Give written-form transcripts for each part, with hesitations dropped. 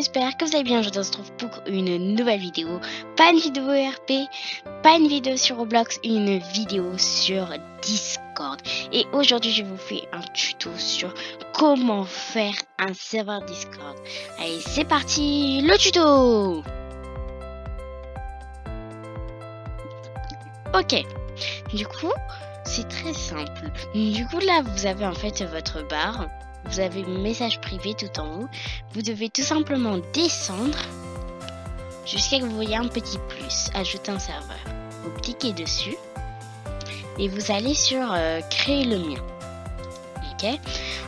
j'espère que vous allez bien. Je vous retrouve pour une nouvelle vidéo. Pas une vidéo RP, pas une vidéo sur Roblox, une vidéo sur Discord. Et aujourd'hui, je vous fais un tuto sur comment faire un serveur Discord. Allez, c'est parti, le tuto. Ok, du coup, c'est très simple. Du coup, là, vous avez en fait votre barre. Vous avez message privé tout en haut. Vous devez tout simplement descendre jusqu'à ce que vous voyez un petit plus, ajouter un serveur. Vous cliquez dessus et vous allez sur créer le mien. Ok.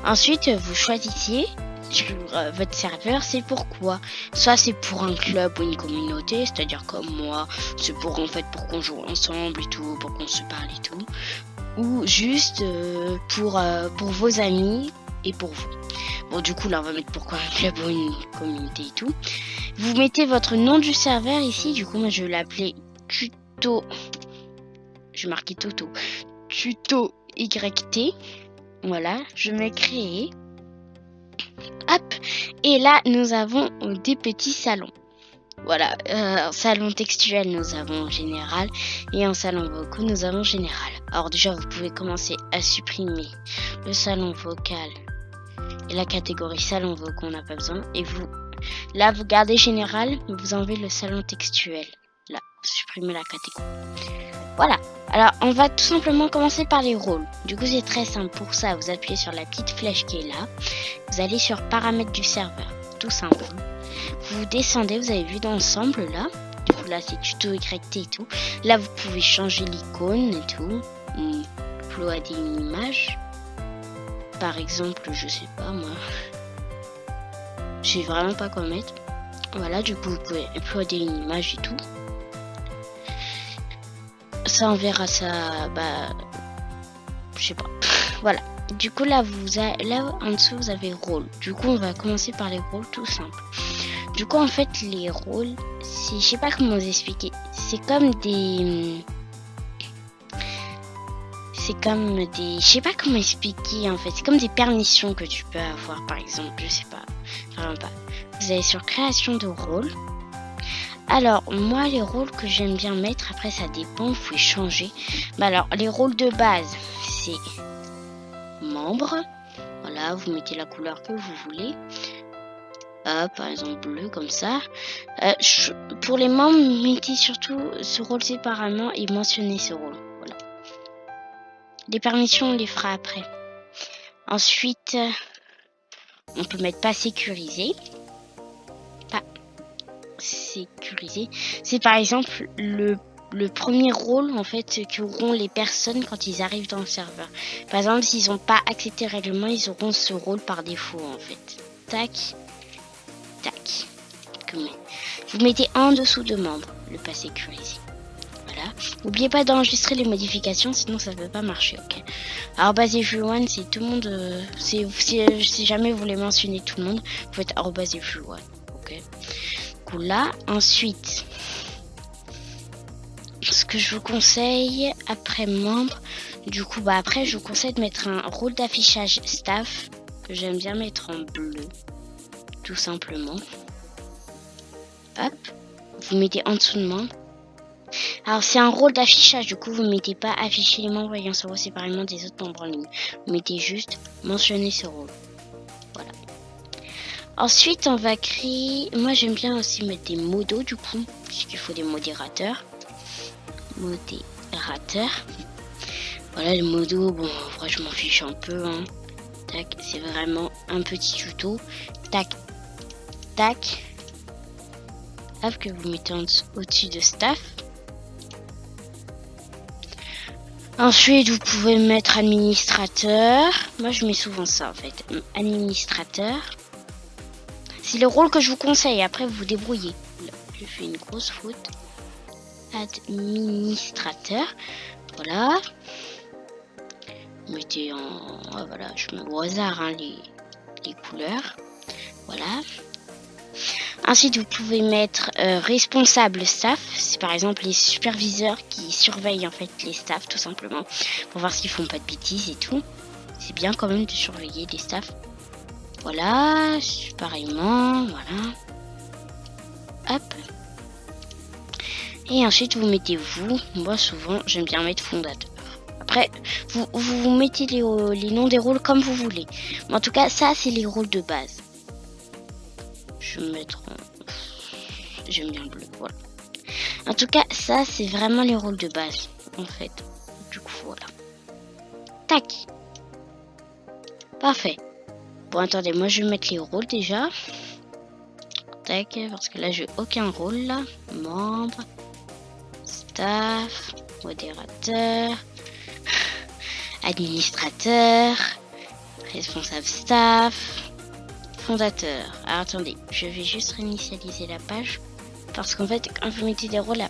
Ensuite, vous choisissez sur votre serveur, c'est pourquoi. Soit c'est pour un club ou une communauté, c'est-à-dire comme moi, c'est pour en fait pour qu'on joue ensemble et tout, pour qu'on se parle et tout, ou juste pour vos amis et pour vous. Bon, du coup là on va mettre pourquoi un club ou une communauté et tout. Vous mettez votre nom du serveur ici, du coup moi je vais l'appeler tuto, je vais marquer tuto YT. Voilà, je mets créer. Hop, et là nous avons des petits salons. Voilà, un salon textuel nous avons en général et un salon vocaux nous avons en général. Alors déjà vous pouvez commencer à supprimer le salon vocal et la catégorie salon vocaux, on n'a pas besoin. Et vous, là vous gardez général, mais vous enlevez le salon textuel. Là, vous supprimez la catégorie. Voilà, alors on va tout simplement commencer par les rôles. Du coup c'est très simple, pour ça vous appuyez sur la petite flèche qui est là. Vous allez sur paramètres du serveur, tout simple. Vous descendez, vous avez vu d'ensemble là. Du coup là c'est tuto YT et tout. Là vous pouvez changer l'icône et tout. Uploader une image. Par exemple, je sais pas moi. Je sais vraiment pas quoi mettre. Voilà, du coup vous pouvez uploader une image et tout. Ça on verra ça, je sais pas. Voilà. Du coup là là en dessous vous avez rôle. Du coup on va commencer par les rôles tout simple. Du coup en fait les rôles, c'est, je sais pas comment vous expliquer. C'est comme des, je sais pas comment expliquer en fait. C'est comme des permissions que tu peux avoir par exemple. Je sais pas, vraiment pas. Vous allez sur création de rôle. Alors moi les rôles que j'aime bien mettre, après ça dépend, vous pouvez changer. Alors les rôles de base c'est membre. Voilà, vous mettez la couleur que vous voulez. Par exemple bleu comme ça. Pour les membres, mettez surtout ce rôle séparément et mentionnez ce rôle. Voilà. Les permissions on les fera après. Ensuite on peut mettre pas sécurisé. C'est par exemple le premier rôle en fait qu'auront les personnes quand ils arrivent dans le serveur. Par exemple, s'ils n'ont pas accepté le règlement, ils auront ce rôle par défaut en fait. Tac, tac. Vous mettez en dessous de membre, le pas sécurisé. Voilà. N'oubliez pas d'enregistrer les modifications, sinon ça ne peut pas marcher. Ok. Alors @everyone, c'est tout le monde. Si jamais vous voulez mentionner tout le monde, vous faites @everyone. Ok. Là, ensuite, ce que je vous conseille après membre, du coup après je vous conseille de mettre un rôle d'affichage staff que j'aime bien mettre en bleu, tout simplement. Hop, vous mettez en dessous de membre. Alors c'est un rôle d'affichage, du coup vous mettez pas afficher les membres ayant ce rôle séparément des autres membres en ligne. Vous mettez juste mentionner ce rôle. Voilà. Ensuite, on va créer... Moi, j'aime bien aussi mettre des modos, du coup, puisqu'il faut des modérateurs. Voilà, les modos, bon, en vrai, je m'en fiche un peu, hein. Tac, c'est vraiment un petit tuto. Tac, tac. Hop, que vous mettez au-dessus de staff. Ensuite, vous pouvez mettre administrateur. Moi, je mets souvent ça, en fait. Administrateur. C'est le rôle que je vous conseille, après vous vous débrouillez. Là, j'ai fait une grosse faute. Administrateur. Voilà. Mettez en... voilà, je mets au hasard hein, les couleurs. Voilà. Ensuite, vous pouvez mettre responsable staff. C'est par exemple les superviseurs qui surveillent en fait les staffs tout simplement. Pour voir s'ils font pas de bêtises et tout. C'est bien quand même de surveiller les staffs. Voilà, pareillement, voilà. Hop. Et ensuite, vous mettez vous. Moi, souvent, j'aime bien mettre fondateur. Après, vous mettez les noms des rôles comme vous voulez. Mais en tout cas, ça, c'est les rôles de base. Je vais mettre... J'aime bien bleu, voilà. En tout cas, ça, c'est vraiment les rôles de base, en fait. Du coup, voilà. Tac. Parfait. Bon, attendez, moi, je vais mettre les rôles déjà. Tac, parce que là, j'ai aucun rôle, là. Membre, staff, modérateur, administrateur, responsable staff, fondateur. Alors, attendez, je vais juste réinitialiser la page. Parce qu'en fait, quand vous mettez des rôles,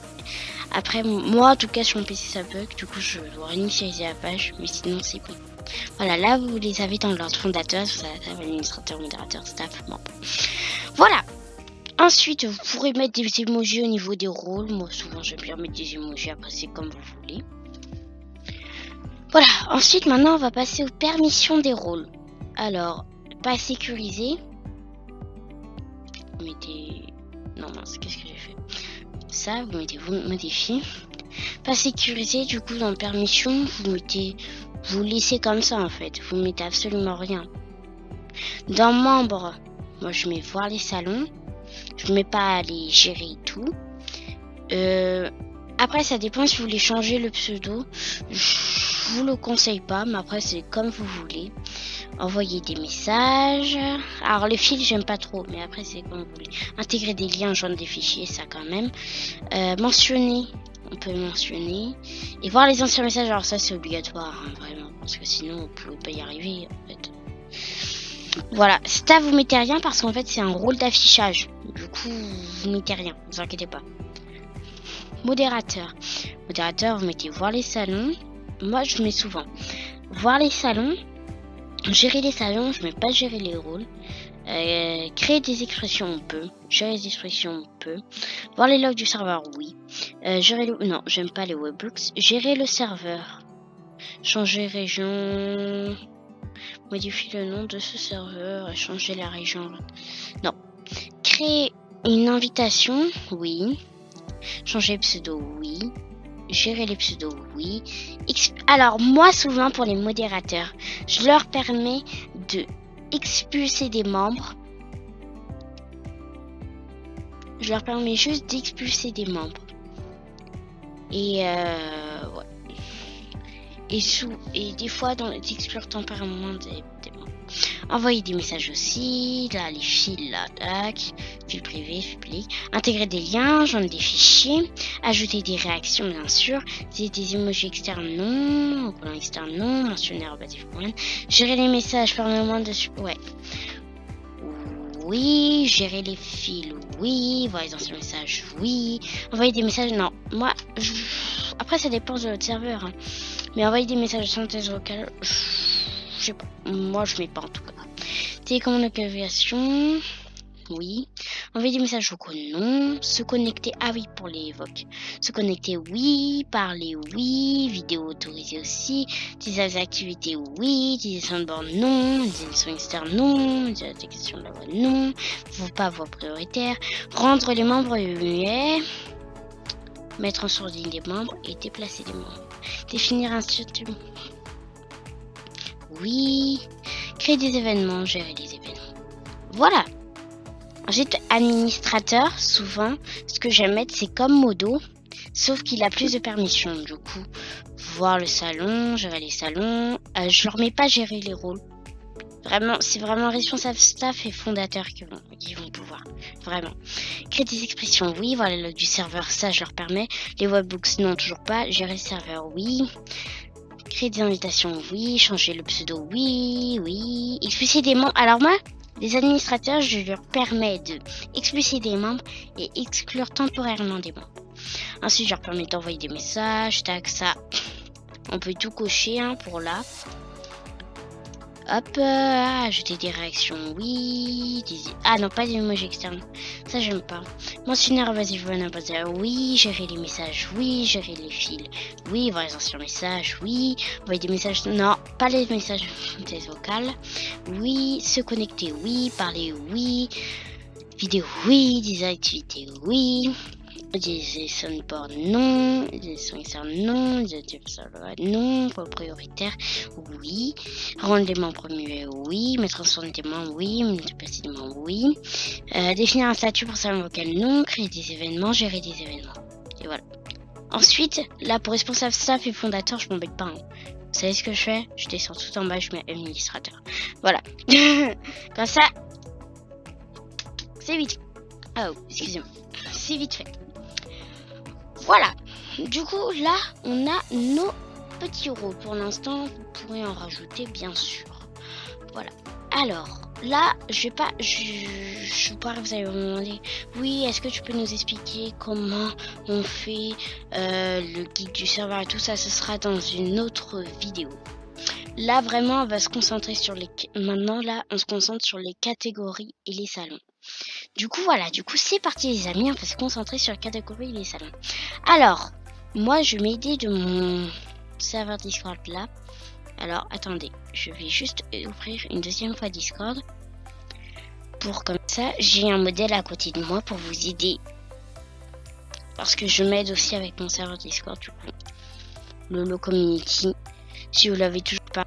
après, moi, en tout cas, sur mon PC, ça bug. Du coup, je dois réinitialiser la page. Mais sinon, c'est bon. Voilà, là, vous les avez dans l'ordre fondateur, administrateur, modérateur, staff, membre. Voilà. Ensuite, vous pourrez mettre des emojis au niveau des rôles. Moi, souvent, j'aime bien mettre des emojis. Après, c'est comme vous voulez. Voilà. Ensuite, maintenant, on va passer aux permissions des rôles. Alors, pas sécurisé. Vous mettez... Non, mince, qu'est-ce que j'ai fait? Ça, vous mettez vous modifiez. Pas sécurisé, du coup, dans permission, vous laissez comme ça, en fait. Vous mettez absolument rien. Dans membres, moi, je mets voir les salons. Je mets pas les gérer et tout. Après, ça dépend si vous voulez changer le pseudo. Je vous le conseille pas, mais après, c'est comme vous voulez. Envoyer des messages. Alors, le fil, j'aime pas trop, mais après, c'est comme vous voulez. Intégrer des liens, joindre des fichiers, ça quand même. Mentionner. On peut mentionner. Et voir les anciens messages, alors ça, c'est obligatoire, hein, vraiment. Parce que sinon, vous pouvez pas y arriver, en fait. Voilà, staff, vous mettez rien parce qu'en fait c'est un rôle d'affichage. Du coup, vous mettez rien, ne vous inquiétez pas. Modérateur. Modérateur, vous mettez voir les salons. Moi, je mets souvent voir les salons. Gérer les salons, je mets pas gérer les rôles. Créer des expressions, on peut. Gérer les expressions, on peut. Voir les logs du serveur, oui. Gérer le... Non, j'aime pas les weblooks. Gérer le serveur. Changer région... Modifier le nom de ce serveur et changer la région. Non. Créer une invitation, oui. Changer le pseudo, oui. Gérer les pseudos, oui. Alors, moi, souvent, pour les modérateurs, je leur permets de expulser des membres. Je leur permets juste d'expulser des membres. Et, ouais. Et des fois, d'exclure temporairement des membres. Envoyer des messages aussi. Là, les fils, là, tac. Fil privé, fil public. Intégrer des liens, joindre des fichiers. Ajouter des réactions, bien sûr. Des emojis externes, non. Collant externe, non. Mentionner relatif pour rien. Gérer les messages par moment de... Ouais. Oui. Gérer les fils, oui. Voir les anciens messages, oui. Envoyer des messages, non. Moi, après, ça dépend de votre serveur, hein. Mais envoyer des messages de synthèse vocale, je sais pas. Moi, je mets pas en tout cas. Télécommande localisation, oui. Envoyer des messages vocaux, non. Se connecter, ah oui, pour les évoques. Se connecter, oui. Parler, oui. Vidéo autorisée aussi. Des activités, oui. Des soundboard, non. Des émissions externes, non. Des détection de la voix, non. Pas voix prioritaire. Rendre les membres muets. Mettre en sourdine des membres et déplacer les membres. Définir un statut. Oui. Créer des événements, gérer les événements. Voilà. Ensuite, administrateur, souvent, ce que j'aime mettre, c'est comme modo, sauf qu'il a plus de permissions. Du coup, voir le salon, gérer les salons. Je leur mets pas gérer les rôles. Vraiment, c'est vraiment responsable staff et fondateur qui vont pouvoir. Vraiment. Créer des expressions, oui. Voir les logs du serveur, ça, je leur permets. Les webbooks, non, toujours pas. Gérer le serveur, oui. Créer des invitations, oui. Changer le pseudo, oui. Oui. Expulser des membres. Alors moi, les administrateurs, je leur permets de expulser des membres et exclure temporairement des membres. Ensuite, je leur permets d'envoyer des messages, tac, ça. On peut tout cocher, hein, pour là. Hop, ajouter des réactions, oui. Ah non, pas des emojis externes. Ça, j'aime pas. Mentionner, vas-y, je veux n'importe quoi. Oui. Gérer les messages, oui. Gérer les fils, oui. Voir les anciens messages, oui. Envoyer des messages, non. Pas les messages des vocales, oui. Se connecter, oui. Parler, oui. vidéos oui, des activités oui, des soundboards non, des sons externes non, des serveurs non, pour le prioritaire oui, rendre les membres mieux oui, mettre en son des membres oui, multiplier des membres oui, définir un statut pour salon vocal non, créer des événements, gérer des événements. Et voilà. Ensuite, là pour responsable staff et fondateur, je m'embête pas. Hein. Vous savez ce que je fais? Je descends tout en bas, je mets administrateur. Voilà. Comme ça, c'est vite. Oh, excusez-moi. C'est vite fait. Voilà. Du coup, là, on a nos petits rôles. Pour l'instant, vous pourrez en rajouter, bien sûr. Voilà. Alors, là, je pourrais vous allez me demander, oui, est-ce que tu peux nous expliquer comment on fait le guide du serveur et tout ça, ce sera dans une autre vidéo. Là, vraiment, on va se concentrer sur maintenant, là, on se concentre sur les catégories et les salons. Du coup, voilà, c'est parti les amis, on va se concentrer sur les catégories et les salons. Alors, moi, je vais m'aider de mon serveur Discord là. Alors, attendez, je vais juste ouvrir une deuxième fois Discord. Pour comme ça, j'ai un modèle à côté de moi pour vous aider. Parce que je m'aide aussi avec mon serveur Discord, du coup. Lolo Community. Si vous l'avez toujours pas,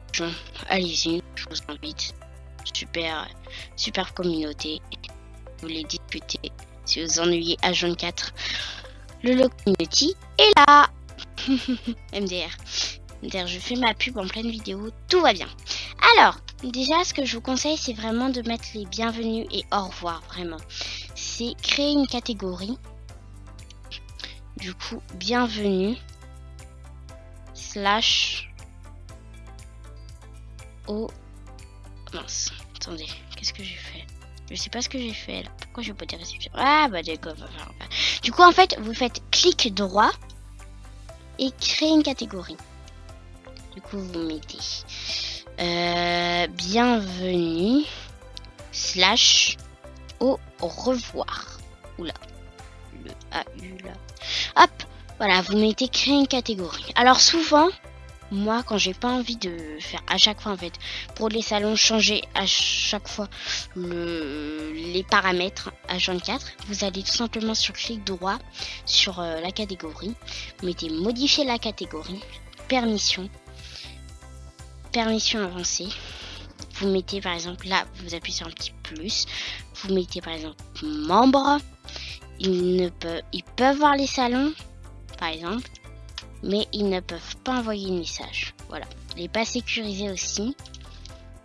allez-y, je vous invite. Super communauté. Vous voulez discuter. Si vous ennuyez H24, Lolo Community est là. MDR. Je fais ma pub en pleine vidéo, tout va bien. Alors, déjà, ce que je vous conseille, c'est vraiment de mettre les bienvenus et au revoir, vraiment. C'est créer une catégorie. Du coup, bienvenue / oh mince, attendez, qu'est-ce que j'ai fait? Je sais pas ce que j'ai fait là. Pourquoi je vais pas dire réception? Ah bah d'accord. Du coup, en fait, vous faites clic droit et créer une catégorie. Du coup, vous mettez bienvenue / au revoir. Oula, le AU là. Hop, voilà, vous mettez créer une catégorie. Alors souvent, moi, quand j'ai pas envie de faire à chaque fois en fait, pour les salons, changer à chaque fois les paramètres H24, vous allez tout simplement sur clic droit sur la catégorie, vous mettez modifier la catégorie, permission avancée. Vous mettez par exemple là, vous appuyez sur un petit plus, vous mettez par exemple membres, ils peuvent voir les salons par exemple, mais ils ne peuvent pas envoyer de message. Voilà. Les pas sécurisés aussi,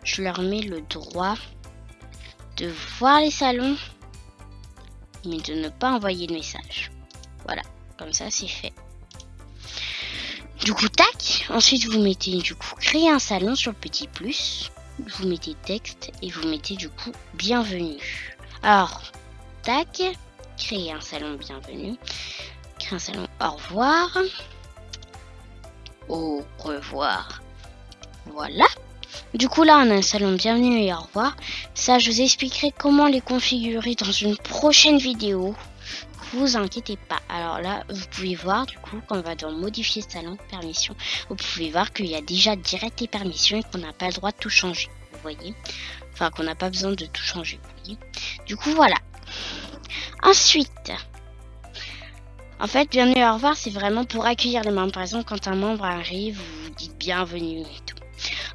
je leur mets le droit de voir les salons, mais de ne pas envoyer de message. Voilà, comme ça c'est fait. Du coup, tac. Ensuite, vous mettez du coup créer un salon sur le petit plus. Vous mettez texte et vous mettez du coup bienvenue. Alors, tac. Créer un salon bienvenue. Créer un salon au revoir. Au revoir. Voilà. Du coup, là, on a un salon bienvenue et au revoir. Ça, je vous expliquerai comment les configurer dans une prochaine vidéo. Vous inquiétez pas. Alors là, vous pouvez voir du coup quand on va dans modifier salon, permission, vous pouvez voir qu'il y a déjà direct les permissions et qu'on n'a pas le droit de tout changer. Vous voyez, enfin qu'on n'a pas besoin de tout changer. Vous voyez. Du coup voilà. Ensuite, en fait, bienvenue au revoir, c'est vraiment pour accueillir les membres. Par exemple, quand un membre arrive, vous dites bienvenue et tout.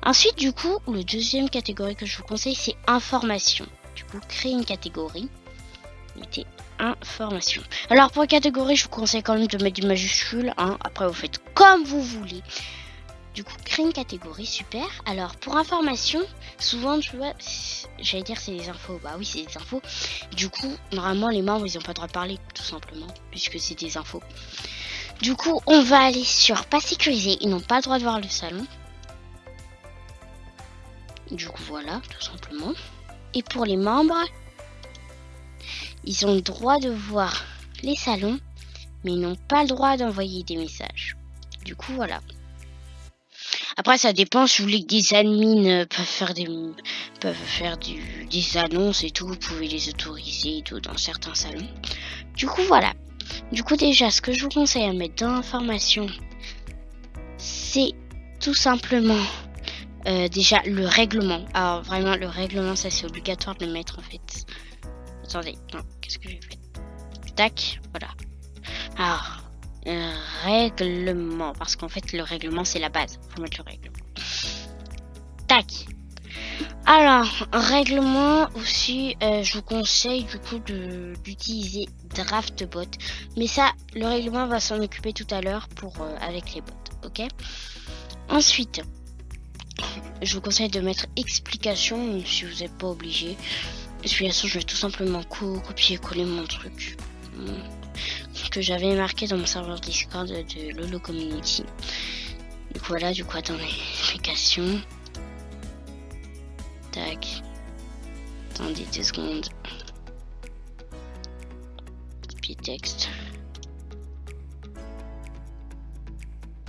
Ensuite, du coup, le deuxième catégorie que je vous conseille, c'est information. Du coup, créer une catégorie. Mettez information. Alors pour la catégorie, je vous conseille quand même de mettre du majuscule. Hein. Après, vous faites comme vous voulez. Du coup, créer une catégorie, super. Alors pour information, souvent, tu vois, j'allais dire c'est des infos. Bah oui, c'est des infos. Du coup, normalement, les membres, ils n'ont pas le droit de parler, tout simplement, puisque c'est des infos. Du coup, on va aller sur pas sécurisé. Ils n'ont pas le droit de voir le salon. Du coup, voilà, tout simplement. Et pour les membres, ils ont le droit de voir les salons, mais ils n'ont pas le droit d'envoyer des messages. Du coup, voilà. Après, ça dépend. Si vous voulez que des admins peuvent faire des annonces et tout, vous pouvez les autoriser et tout dans certains salons. Du coup, voilà. Du coup, déjà, ce que je vous conseille à mettre dans l'information, c'est tout simplement déjà le règlement. Alors, vraiment, le règlement, ça, c'est obligatoire de le mettre, en fait. attendez, non, qu'est-ce que j'ai fait? Tac, voilà. Alors, règlement, parce qu'en fait, le règlement, c'est la base. Faut mettre le règlement. Tac. Alors, règlement aussi, je vous conseille du coup d'utiliser DraftBot. Mais ça, le règlement va s'en occuper tout à l'heure pour avec les bots, ok? Ensuite, je vous conseille de mettre explication, même si vous n'êtes pas obligé. Explication, je vais tout simplement copier-coller mon truc. Que j'avais marqué dans mon serveur Discord de Lolo Community. Du coup, voilà, attendez, explication. Tac. Attendez 2 secondes. Puis texte.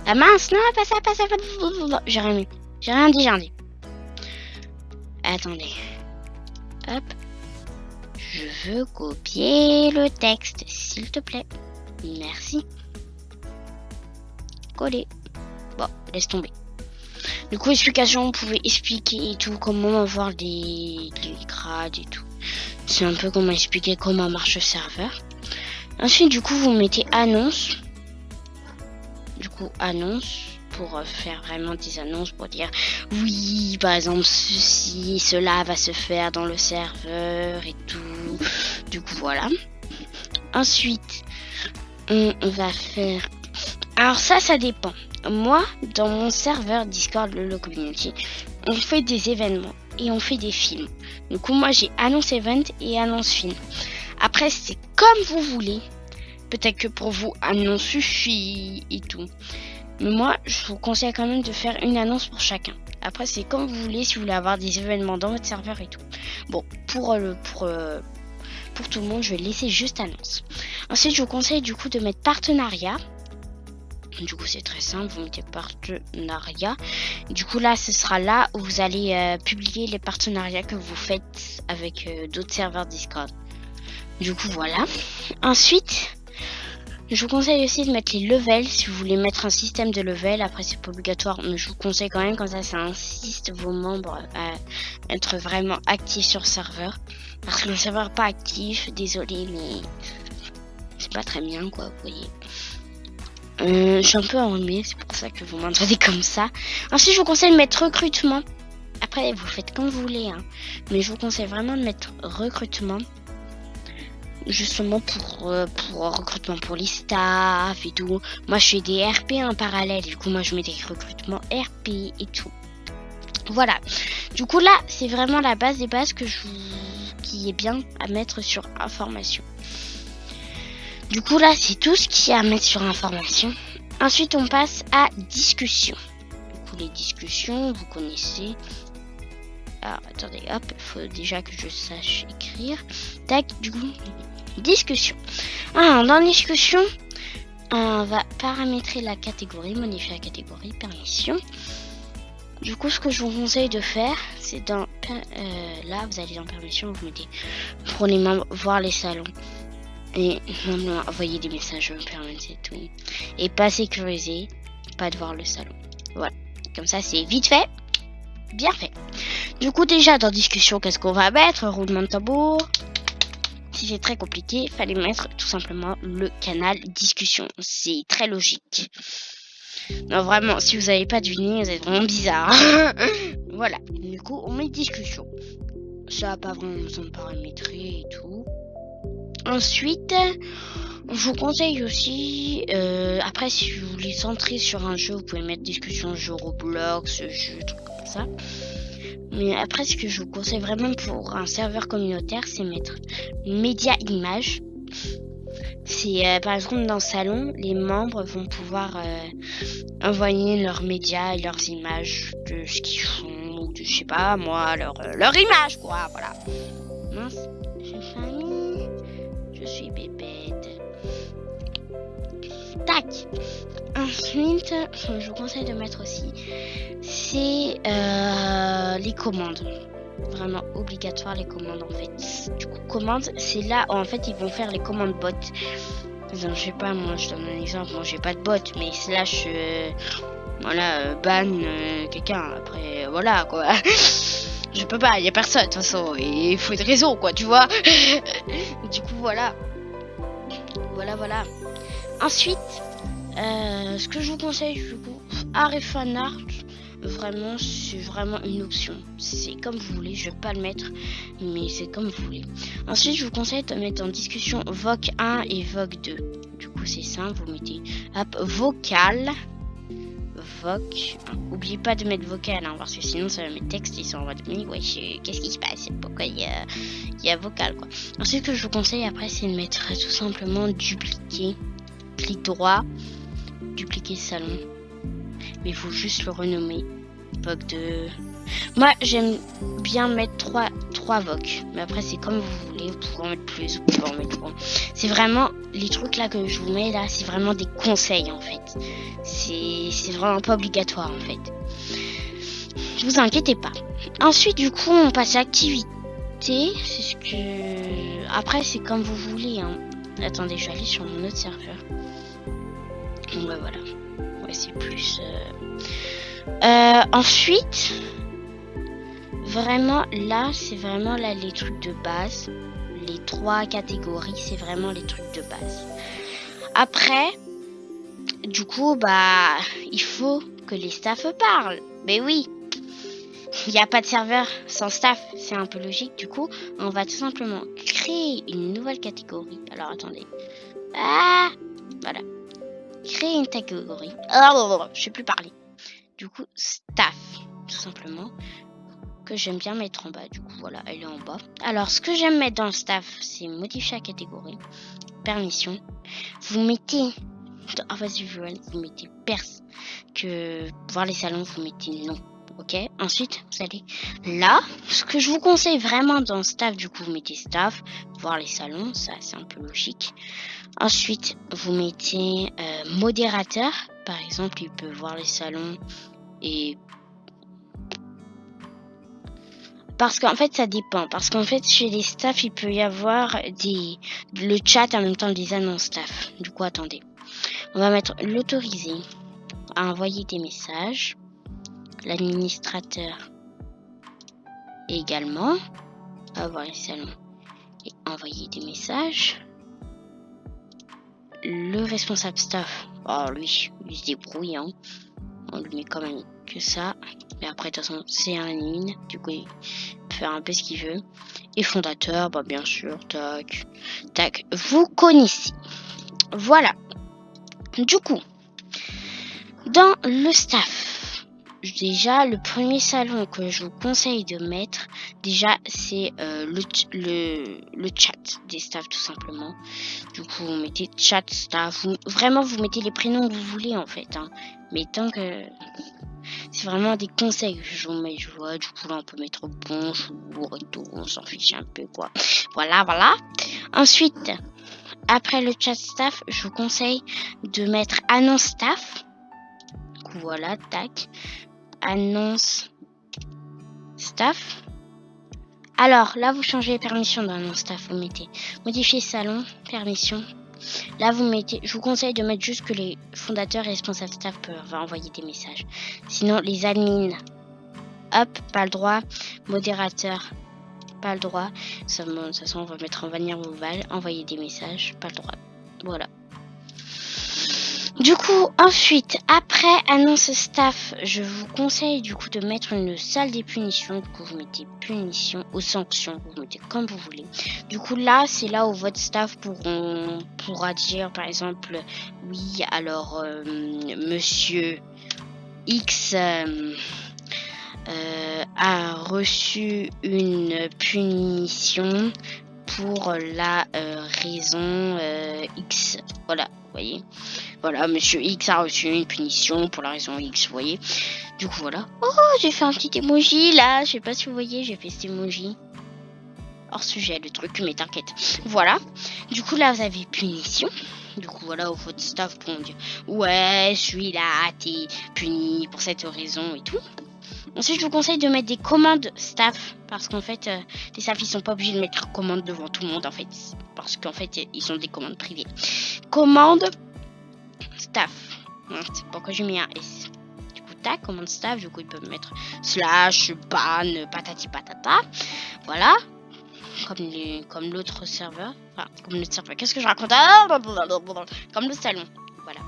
Ah mince, non, pas ça. J'ai rien mis. J'ai rien dit. Attendez. Hop. Je veux copier le texte, s'il te plaît. Merci. Coller. Bon, laisse tomber. Du coup, explication, vous pouvez expliquer et tout, comment avoir les grades et tout. C'est un peu comment expliquer comment marche le serveur. Ensuite, du coup, vous mettez annonce. Du coup, annonce pour faire vraiment des annonces pour dire oui, par exemple, cela va se faire dans le serveur et tout. Du coup, voilà. Ensuite, on va faire... Alors ça dépend. Moi, dans mon serveur Discord Lolo Community, on fait des événements et on fait des films. Du coup, moi, j'ai annonce event et annonce film. Après, c'est comme vous voulez. Peut-être que pour vous, annonce suffit et tout. Mais moi, je vous conseille quand même de faire une annonce pour chacun. Après, c'est comme vous voulez si vous voulez avoir des événements dans votre serveur et tout. Bon, pour tout le monde, je vais laisser juste annonce. Ensuite, je vous conseille du coup de mettre partenariat. Du coup, c'est très simple, vous mettez partenariat. Du coup, là, ce sera là où vous allez publier les partenariats que vous faites avec d'autres serveurs Discord. Du coup, voilà. Ensuite, je vous conseille aussi de mettre les levels si vous voulez mettre un système de level. Après, c'est pas obligatoire, mais je vous conseille quand même, comme ça insiste vos membres à être vraiment actifs sur le serveur. Parce que le serveur n'est pas actif, désolé, mais c'est pas très bien, quoi, vous voyez. Je suis un peu enrhumée, c'est pour ça que vous m'entendez comme ça. Ensuite, je vous conseille de mettre recrutement. Après, vous faites comme vous voulez, hein. Mais je vous conseille vraiment de mettre recrutement. Justement pour recrutement pour les staffs et tout. Moi, je fais des RP en parallèle. Du coup, moi, je mets des recrutements RP et tout. Voilà. Du coup, là, c'est vraiment la base des bases qui est bien à mettre sur information. Du coup, là, c'est tout ce qu'il y a à mettre sur information. Ensuite, on passe à discussion. Du coup, les discussions, vous connaissez. Alors, attendez, hop, il faut déjà que je sache écrire. Tac, du coup, discussion. Alors, dans discussion, on va paramétrer la catégorie, modifier la catégorie, permission. Du coup, ce que je vous conseille de faire, c'est dans... là, vous allez dans permission, vous mettez pour les membres, voir les salons. Et envoyer des messages permanents et tout. Et pas sécuriser, pas de voir le salon. Voilà. Comme ça, c'est vite fait. Bien fait. Du coup, déjà, dans discussion, qu'est-ce qu'on va mettre? Roulement de tambour. Si c'est très compliqué, il fallait mettre tout simplement le canal discussion. C'est très logique. Non, vraiment, si vous n'avez pas deviné, vous êtes vraiment bizarre. Voilà. Du coup, on met discussion. Ça n'a pas vraiment besoin de paramétrer et tout. Ensuite, je vous conseille aussi, après si vous voulez centrer sur un jeu, vous pouvez mettre discussion jeu Roblox, jeu, trucs comme ça. Mais après, ce que je vous conseille vraiment pour un serveur communautaire, c'est mettre média image. C'est par exemple dans le salon, les membres vont pouvoir envoyer leurs médias et leurs images de ce qu'ils font, ou de je sais pas moi, leur image quoi, voilà. Mince, j'ai failli. Je suis bébête. Tac. Ensuite, je vous conseille de mettre aussi, c'est les commandes. Vraiment obligatoire les commandes en fait. Du coup, commandes, c'est là où en fait ils vont faire les commandes bot. Par exemple, je sais pas, moi je donne un exemple, moi j'ai pas de bot, mais slash voilà, ban quelqu'un. Après, voilà quoi. Je peux pas, il y a personne de toute façon. Et il faut une raison, quoi, tu vois. Du coup, voilà. Voilà. Ensuite, ce que je vous conseille, du coup, art et fan art, vraiment, c'est vraiment une option. C'est comme vous voulez, je vais pas le mettre, mais c'est comme vous voulez. Ensuite, je vous conseille de mettre en discussion Voc 1 et Voc 2. Du coup, c'est simple, vous mettez hop, vocal, Voc. Oubliez pas de mettre vocal, hein, parce que sinon, ça va mettre texte, ils sont en mode, mais ouais, qu'est-ce qui se passe? Pourquoi il y a vocal, quoi. Ensuite, ce que je vous conseille après, c'est de mettre tout simplement dupliquer, clic droit, dupliquer salon. Mais il faut juste le renommer. Voc 2. Moi, j'aime bien mettre 3 Voc. Mais après, c'est comme vous voulez. Vous pouvez en mettre plus, vous pouvez en mettre moins. C'est vraiment, les trucs là que je vous mets là, c'est vraiment des conseils en fait. C'est vraiment pas obligatoire en fait. Ne vous inquiétez pas. Ensuite, du coup, on passe à l'activité. C'est ce que... Après, c'est comme vous voulez. Hein. Attendez, je vais aller sur mon autre serveur. Bon, bah voilà. Ouais, c'est plus... ensuite, vraiment là, c'est vraiment là les trucs de base. Les 3 catégories, c'est vraiment les trucs de base. Après, du coup, bah, il faut que les staffs parlent. Mais oui, il n'y a pas de serveur sans staff, c'est un peu logique. Du coup, on va tout simplement créer une nouvelle catégorie. Alors, attendez. Ah, voilà. Créer une catégorie. Je sais plus parler. Du coup, staff, tout simplement, que j'aime bien mettre en bas. Du coup, voilà, elle est en bas. Alors, ce que j'aime mettre dans le staff, c'est modifier la catégorie, permission. Vous mettez dans Office Visual, vous mettez pers, que voir les salons, vous mettez non. Ok. Ensuite, vous allez là. Ce que je vous conseille vraiment dans staff, du coup, vous mettez staff, voir les salons, ça c'est un peu logique. Ensuite, vous mettez modérateur. Par exemple, il peut voir les salons et... Parce qu'en fait, ça dépend. Parce qu'en fait, chez les staffs, il peut y avoir le chat en même temps des annonces staff. Du coup, attendez. On va mettre l'autoriser à envoyer des messages. L'administrateur également. À voir les salons et envoyer des messages. Le responsable staff. Oh, lui, il se débrouille. Hein. On lui met quand même que ça. Mais après, de toute façon, c'est un ligne. Du coup, il peut faire un peu ce qu'il veut. Et fondateur, bah bien sûr, tac. Vous connaissez. Voilà. Du coup, dans le staff, déjà, le premier salon que je vous conseille de mettre, déjà, c'est le chat des staffs, tout simplement. Du coup, vous mettez chat staff. Vraiment, vous mettez les prénoms que vous voulez, en fait. Hein. Mais tant que... C'est vraiment des conseils que je vous mets, je vois. Du coup, là, on peut mettre bonjour et tout. On s'en fiche un peu, quoi. Voilà. Ensuite, après le chat staff, je vous conseille de mettre annonce staff. Du coup, voilà, tac. Annonce staff. Alors, là, vous changez les permissions dans l'annonce staff. Vous mettez modifier salon, permission. Là, je vous conseille de mettre juste que les fondateurs et responsables staff peuvent envoyer des messages. Sinon, les admins, hop, pas le droit. Modérateur, pas le droit. De toute façon, on va mettre en vanille oval, envoyer des messages, pas le droit. Voilà. Du coup, ensuite, après annonce staff, je vous conseille du coup de mettre une salle des punitions. Du coup, vous mettez punition ou sanctions, vous mettez comme vous voulez. Du coup, là, c'est là où votre staff pourra dire, par exemple, oui, alors, monsieur X a reçu une punition pour la raison X. Voilà, vous voyez. Voilà, monsieur X a reçu une punition pour la raison X, vous voyez. Du coup, voilà. Oh, j'ai fait un petit emoji, là. Je sais pas si vous voyez, j'ai fait cet emoji. Hors sujet, le truc, mais t'inquiète. Voilà. Du coup, là, vous avez punition. Du coup, voilà, où votre staff pourront dire ouais, celui-là, t'es puni pour cette raison et tout. Ensuite, je vous conseille de mettre des commandes staff. Parce qu'en fait, les staff, ils sont pas obligés de mettre commande devant tout le monde, en fait. Parce qu'en fait, ils ont des commandes privées. Commande staff. C'est pourquoi j'ai mis un S. Du coup, tac, commande staff, du coup ils peuvent mettre slash, ban, patati patata, voilà, comme l'autre serveur, enfin, comme le serveur, qu'est-ce que je raconte, comme le salon, voilà.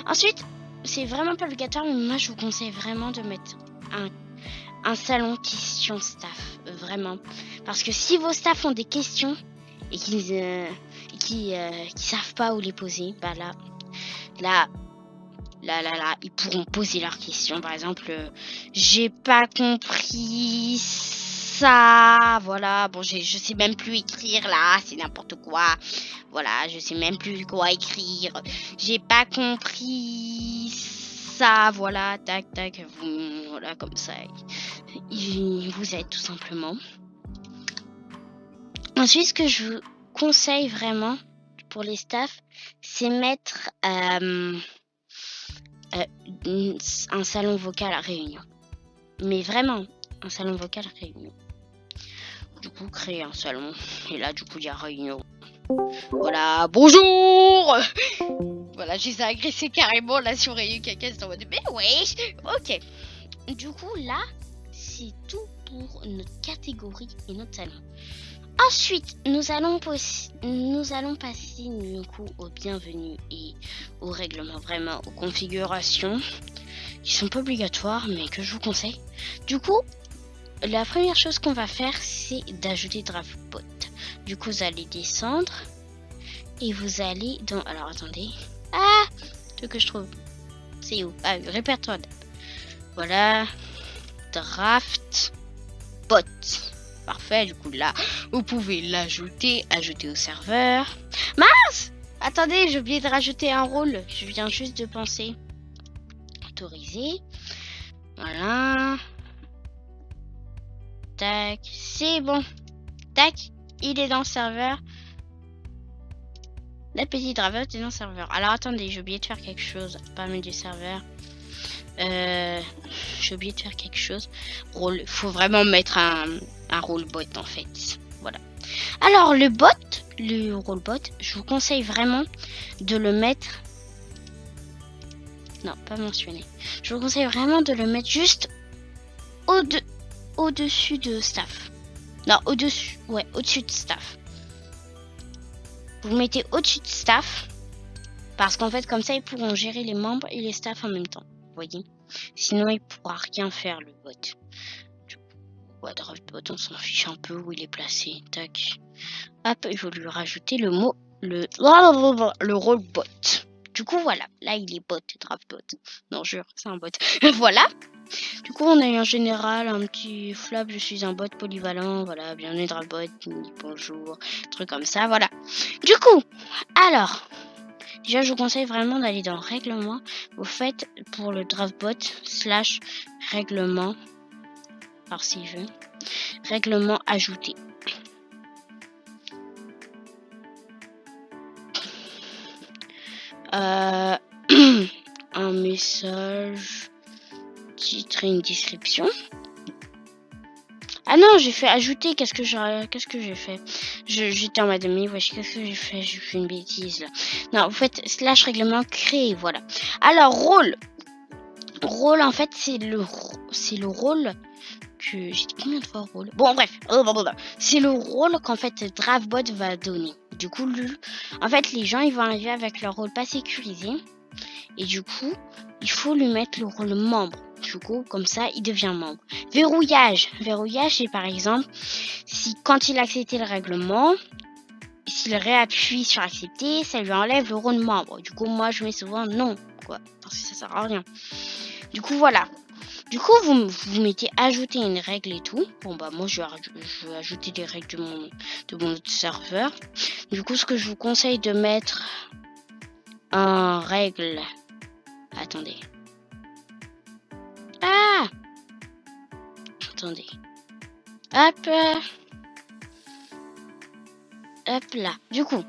Ensuite, c'est vraiment pas obligatoire, mais moi je vous conseille vraiment de mettre un salon question staff, vraiment, parce que si vos staffs ont des questions et qui savent pas où les poser, bah là, ils pourront poser leurs questions. Par exemple, j'ai pas compris ça, voilà. Bon, je sais même plus écrire là, c'est n'importe quoi. Voilà, je sais même plus quoi écrire. J'ai pas compris ça, voilà, tac, tac, voilà, comme ça. Il vous aide tout simplement. Ensuite, ce que je vous conseille vraiment pour les staffs, c'est mettre un salon vocal à réunion. Mais vraiment, un salon vocal à réunion. Du coup, créer un salon. Et là, du coup, il y a réunion. Voilà, bonjour. Voilà, je les ai agressés carrément là sur Réunion Caca. C'est en mode, mais ouais, ok. Du coup, là, c'est tout pour notre catégorie et notre salon. Ensuite, nous allons passer du coup au bienvenu et au règlement, vraiment aux configurations qui sont pas obligatoires mais que je vous conseille. Du coup, la première chose qu'on va faire, c'est d'ajouter DraftBot. Du coup, vous allez descendre et vous allez dans... Alors, attendez. Ah, ce que je trouve. C'est où? Ah, répertoire. Voilà. DraftBot. Parfait, du coup là, vous pouvez l'ajouter, ajouter au serveur. Mince! Attendez, j'ai oublié de rajouter un rôle. Je viens juste de penser. Autoriser. Voilà. Tac, c'est bon. Tac, il est dans le serveur. La petite driver est dans le serveur. Alors attendez, j'ai oublié de faire quelque chose. Pas mal du serveur. J'ai oublié de faire quelque chose. Rôle, faut vraiment mettre un rôle bot en fait. Voilà. Alors le rôle bot, je vous conseille vraiment de le mettre. Non, pas mentionné. Je vous conseille vraiment de le mettre juste au-dessus de staff. Non, au-dessus. Ouais, au-dessus de staff. Vous mettez au-dessus de staff. Parce qu'en fait, comme ça, ils pourront gérer les membres et les staffs en même temps. Vous voyez? Sinon, il pourra rien faire, le bot. Ouais, DraftBot, on s'en fiche un peu où il est placé. Tac. Hop, il faut lui rajouter le mot, le rôle bot. Du coup, voilà. Là, il est bot, DraftBot. Non, jure, c'est un bot. Voilà. Du coup, on a eu en général un petit flap. Je suis un bot polyvalent. Voilà, bienvenue DraftBot. Bonjour. Truc comme ça, voilà. Du coup, alors... Déjà, je vous conseille vraiment d'aller dans règlement. Vous faites pour le DraftBot / règlement. Alors, si je veux. Règlement ajouté. Un message. Titre et une description. Ah non, j'ai fait ajouter. Qu'est-ce que j'ai fait? J'étais en mode mais wesh, qu'est-ce que j'ai fait? J'ai fait une bêtise là. Non, vous faites / règlement créer, voilà. Alors rôle en fait c'est le rôle que j'ai dit combien de fois rôle. Bon bref, c'est le rôle qu'en fait DraftBot va donner. Du coup, en fait les gens ils vont arriver avec leur rôle pas sécurisé et du coup il faut lui mettre le rôle membre. Du coup, comme ça, il devient membre. Verrouillage, c'est par exemple, si quand il a accepté le règlement, s'il réappuie sur accepter, ça lui enlève le rôle membre. Du coup, moi, je mets souvent non, quoi, parce que ça sert à rien. Du coup, voilà. Du coup, vous mettez ajouter une règle et tout. Bon, bah, moi, je vais ajouter les règles de mon autre serveur. Du coup, ce que je vous conseille de mettre en règle... Attendez. Ah! Attendez. Hop. Hop là. Du coup,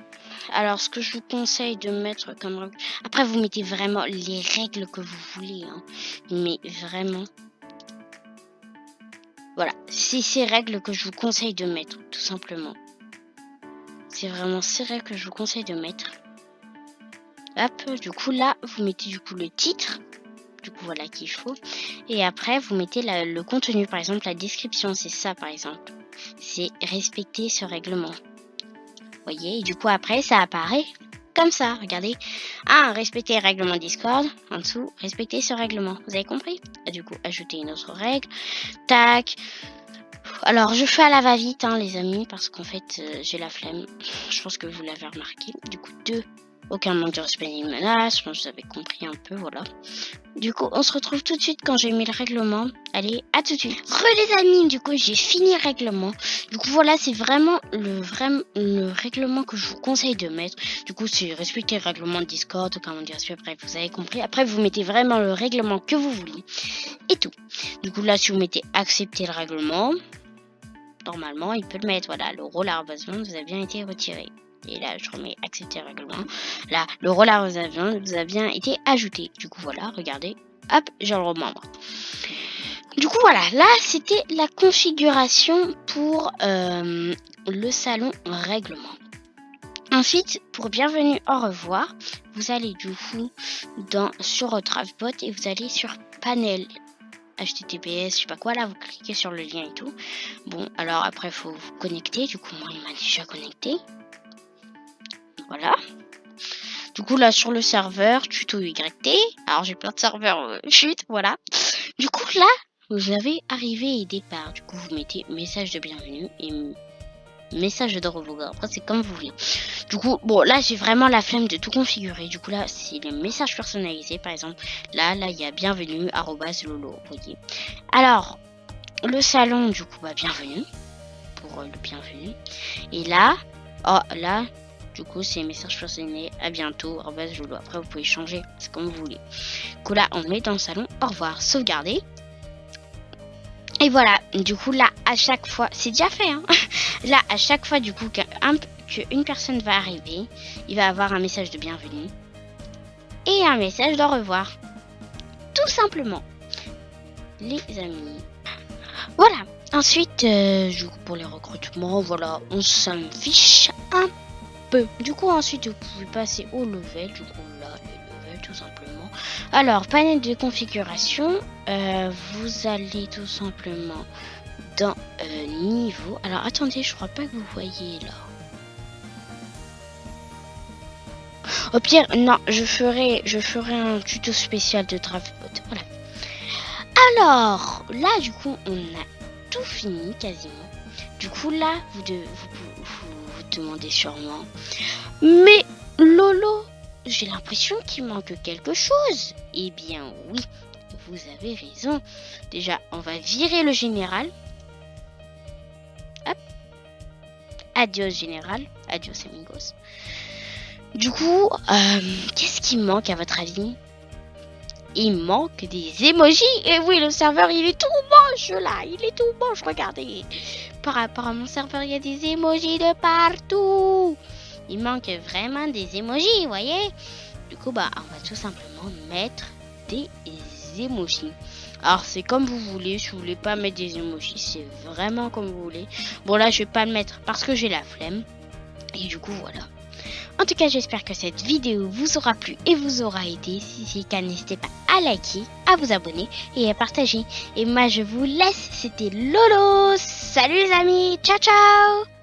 alors ce que je vous conseille de mettre comme règle... Après, vous mettez vraiment les règles que vous voulez. Hein. Mais vraiment... Voilà. C'est ces règles que je vous conseille de mettre, tout simplement. C'est vraiment ces règles que je vous conseille de mettre. Hop. Du coup, là, vous mettez du coup le titre. Du coup, voilà qu'il faut. Et après, vous mettez le contenu, par exemple, la description, c'est ça, par exemple. C'est respecter ce règlement. Vous voyez, et du coup, après, ça apparaît comme ça, regardez. Ah, respecter le règlement Discord. En dessous, respecter ce règlement. Vous avez compris? Et du coup, ajouter une autre règle. Tac. Alors, je fais à la va-vite, hein, les amis, parce qu'en fait, j'ai la flemme. Je pense que vous l'avez remarqué. Du coup, 2. Aucun manque de respect ni menace. Je pense que vous avez compris un peu, voilà. Du coup, on se retrouve tout de suite quand j'ai mis le règlement. Allez, à tout de suite. Les amis, du coup, j'ai fini le règlement. Du coup, voilà, c'est vraiment le règlement que je vous conseille de mettre. Du coup, c'est respecter le règlement de Discord, comment dire, bref, vous avez compris. Après, vous mettez vraiment le règlement que vous voulez. Et tout. Du coup, là, si vous mettez accepter le règlement, normalement, il peut le mettre. Voilà, le rôle arrobasement vous a bien été retiré. Et là, je remets accepter le règlement. Là, le rôle arrobasement vous a bien été ajouté. Du coup, voilà, regardez. Hop, je le remembre. Du coup, voilà, là, c'était la configuration pour le salon règlement. Ensuite, pour bienvenue, au revoir, vous allez du coup sur Travbot et vous allez sur panel. HTTPS, je sais pas quoi, là, vous cliquez sur le lien et tout. Bon, alors après, il faut vous connecter. Du coup, moi, il m'a déjà connecté. Voilà. Du coup, là, sur le serveur, tuto YT. Alors, j'ai plein de serveurs chute, voilà. Du coup, là, vous avez arrivé et départ. Du coup, vous mettez message de bienvenue et message de revoir. Après, c'est comme vous voulez. Du coup, bon, là, j'ai vraiment la flemme de tout configurer. Du coup, là, c'est les messages personnalisés. Par exemple, là, il y a bienvenue, @lolo, vous voyez. Alors, le salon, du coup, bienvenue. Pour le bienvenue. Et là, là, du coup, c'est message personnalisé. À bientôt, @lolo. Après, vous pouvez changer. C'est comme vous voulez. Du coup, là, on met dans le salon. Au revoir. Sauvegarder. Et voilà. Du coup, là, à chaque fois, c'est déjà fait, hein. Là, à chaque fois, du coup, qu'une personne va arriver, il va avoir un message de bienvenue et un message d'au revoir. Tout simplement. Les amis. Voilà. Ensuite, du coup, pour les recrutements, voilà, on s'en fiche un peu. Du coup, ensuite, vous pouvez passer au level. Du coup, là, les levels, tout simplement. Alors, panel de configuration, vous allez tout simplement dans niveau. Alors, attendez, je crois pas que vous voyez là. Au pire, non, je ferai un tuto spécial de Travbot. Voilà. Alors, là, du coup, on a tout fini quasiment. Du coup, là, vous demandez sûrement. Mais Lolo, j'ai l'impression qu'il manque quelque chose. Eh bien, oui, vous avez raison. Déjà, on va virer le général. Hop. Adios général. Adios amigos. Du coup, qu'est-ce qui manque à votre avis? Il manque des emojis. Et oui, le serveur, il est tout moche là. Il est tout moche, regardez. Par rapport à mon serveur, il y a des emojis de partout. Il manque vraiment des emojis, vous voyez. Du coup, on va tout simplement mettre des emojis. Alors, c'est comme vous voulez. Si vous voulez pas mettre des emojis, c'est vraiment comme vous voulez. Bon, là, je vais pas le mettre parce que j'ai la flemme. Et du coup, voilà. En tout cas, j'espère que cette vidéo vous aura plu et vous aura aidé. Si c'est le cas, n'hésitez pas à liker, à vous abonner et à partager. Et moi, je vous laisse. C'était Lolo. Salut les amis. Ciao, ciao.